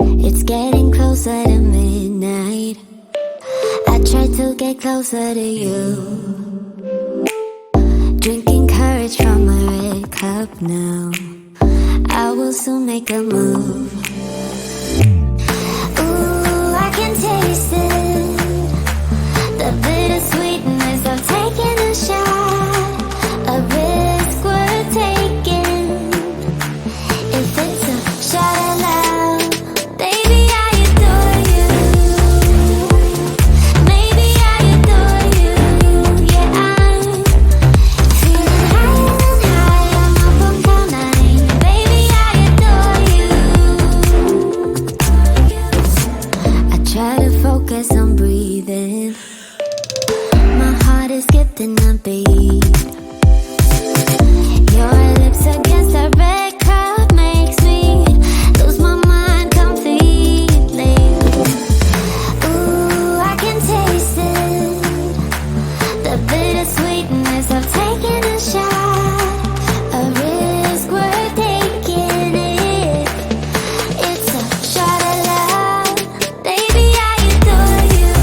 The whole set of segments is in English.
It's getting closer to midnight. I try to get closer to you. Drinking courage from a red cup now. I will soon make a move. Ooh, I can taste it. The bittersweetness of taking a shot. A risk worth taking. If it's a shot at love, baby, I adore you. Maybe I adore you. Yeah, I'm feeling higher and higher. I'm up on cloud nine. Baby, I adore you. I try to focus on breathing. My heart is skipping a beat. Your lips against a red cup makes me lose my mind completely. Ooh, I can taste it. The bittersweetness of taking a shot. A risk worth taking it. It's a shot at love. Baby, I adore you.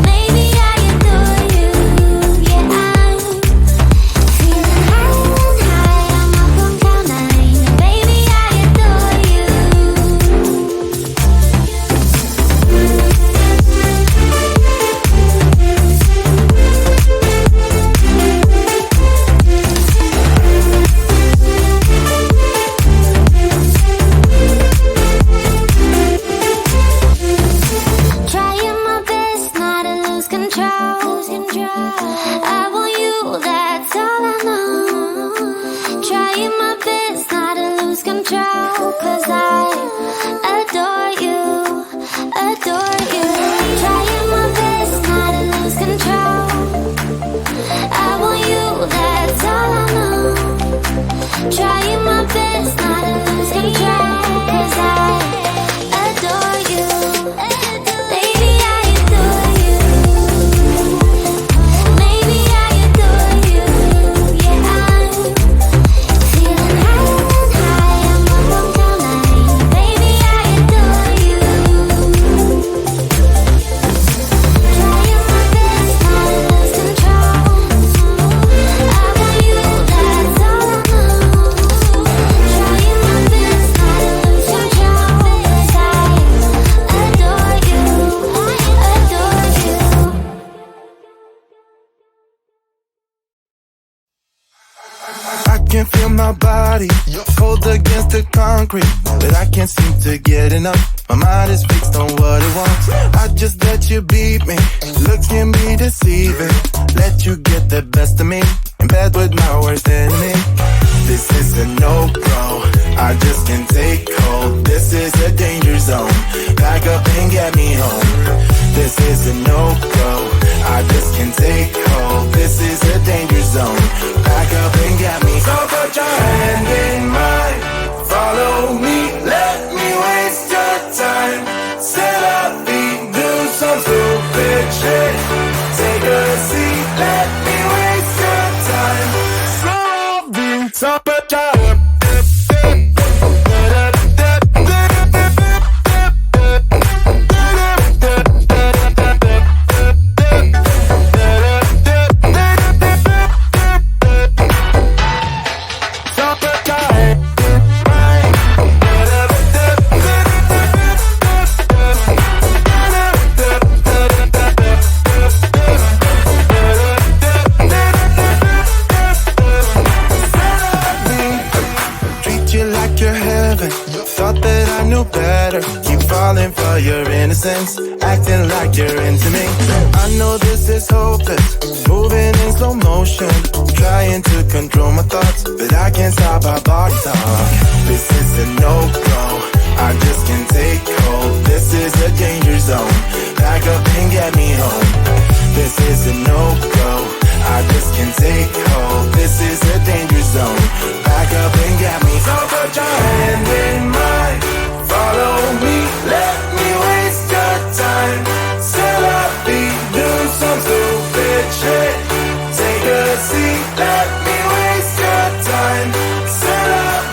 Maybe I adore you. Yeah, I'm feeling higher and higher. I'm up on cloud nine. Baby, I adore you. Trying my best not to lose control. I want you, that's all I know. Trying my best not to lose control. 'Cause I adore you, adore you. Trying my best not to lose control. I want you, that's all I know. Trying my best not to lose control. 'Cause I adore you. Baby, I adore you. Maybe I adore you. Yeah, I'm feeling higher and higher. I'm up on cloud nine. Baby, I adore you. Trying my best not to lose control. I want you, that's all I know. Trying my best not to lose control. 'Cause I adore you, adore you. I can feel my body cold against the concrete, but I can't seem to get enough. My mind is fixed on what it wants. I just let you beat me. Looks can be deceiving. Let you get the best of me. In bed with my worst enemy. This is a no-go. I just can't take hold. This is a danger zone. Back up and get me home. This is a no-go. I just can't take hold. This is a danger zone. Back up and get me. So put your hand in mine. Follow me. Let me waste your time. Set up, do some stupid shit. Take a seat. Let me waste your time. So put your better. Keep falling for your innocence, acting like you're into me. I know this is hopeless, moving in slow motion, trying to control my thoughts, but I can't stop our body talk. This is a no-go, I just can't take hold. This is a danger zone, back up and get me home. This is a no-go, I just can't take hold. This is a danger zone, back up and get me. So put your hand in mine. Follow me, let me waste your time. Set up, do some stupid shit. Take a seat, let me waste your time. Set up,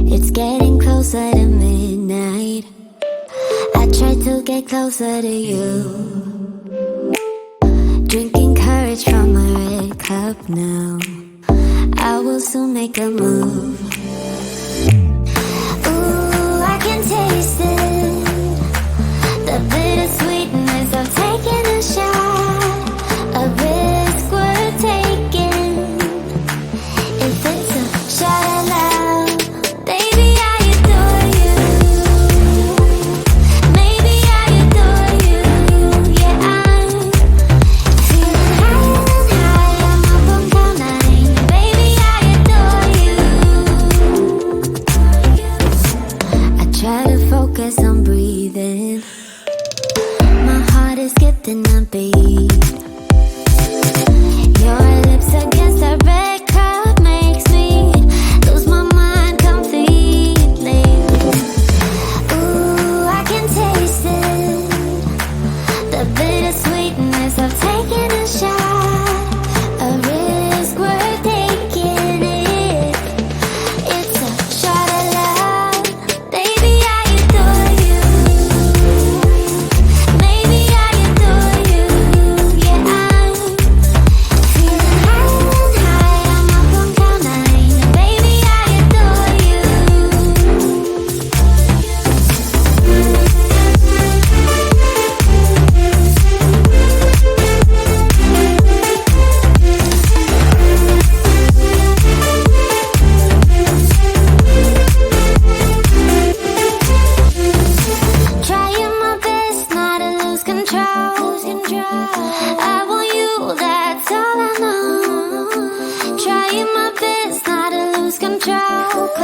It's getting closer to midnight. I try to get closer to you. Drinking courage from a red cup now. I will soon make a move. Ooh, I can taste it. The bittersweetness of taking a shot. A risk worth taking. If it's a shot at love, baby, I adore you. Maybe I adore you. Yeah, I'm feeling higher and higher. I'm up on cloud nine. Baby, I adore you.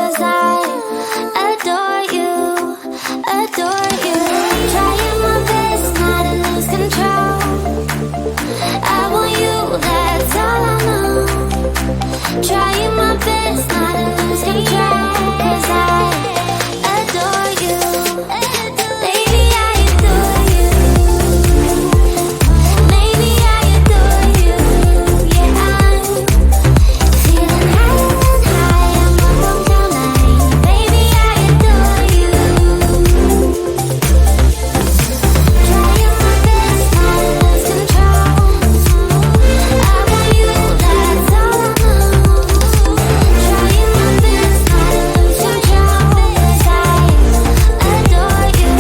'cause I adore you, adore you. Trying my best not to lose control. I want you, that's all I know. Trying my best not to lose control, 'cause I adore you. Baby, I adore you. Maybe I adore you. Yeah, I'm feeling high, I'm up on cloud nine. Baby, I adore you. Trying my best not to lose control. I want you, that's all I know. Trying my best not to lose control, 'cause I adore you,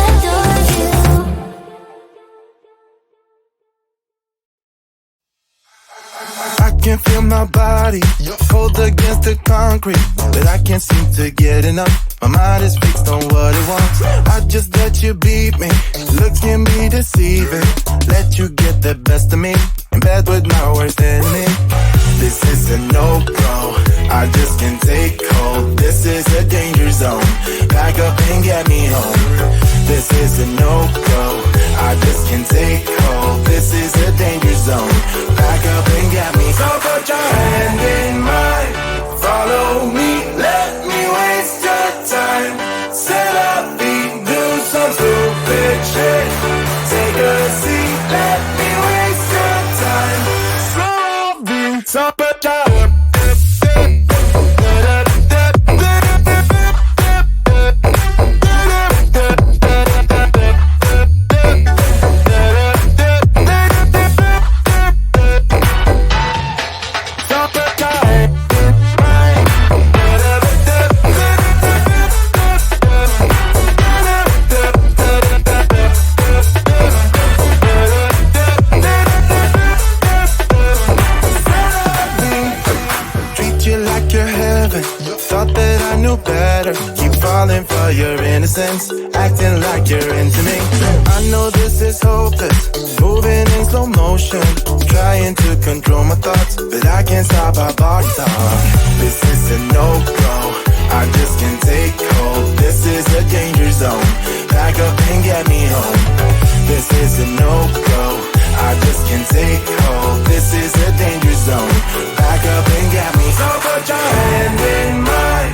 adore you. I can feel my body cold against the concrete, but I can't seem to get enough. My mind is fixed on what it wants. I just let you beat me. Looks can be deceiving. Let you get the best of me. In bed with my worst enemy. This is a no-go. I just can't take hold. This is a danger zone. Back up and get me home. This is a no-go. I just can't take hold. This is a danger zone. Back up and get me. So put your hand in mine. Follow me. Let me waste your time. Set up feet. Do some stupid shit. Take a seat. Let me waste your time. Slowly. So put your better. Keep falling for your innocence, acting like you're into me. I know this is hopeless, moving in slow motion, trying to control my thoughts, but I can't stop our body talk. This is a no-go, I just can't take hold. This is a danger zone, back up and get me home. This is a no-go, I just can't take hold. This is a danger zone, back up and get me. So put your hand in mine.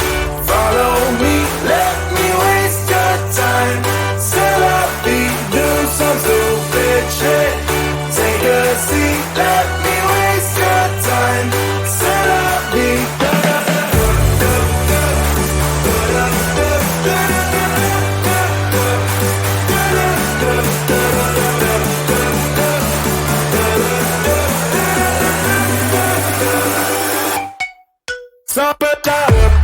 Follow me, let me waste your time. Set up beat, do some stupid shit. Take a seat, let me waste your time. Set up beat. Summertime.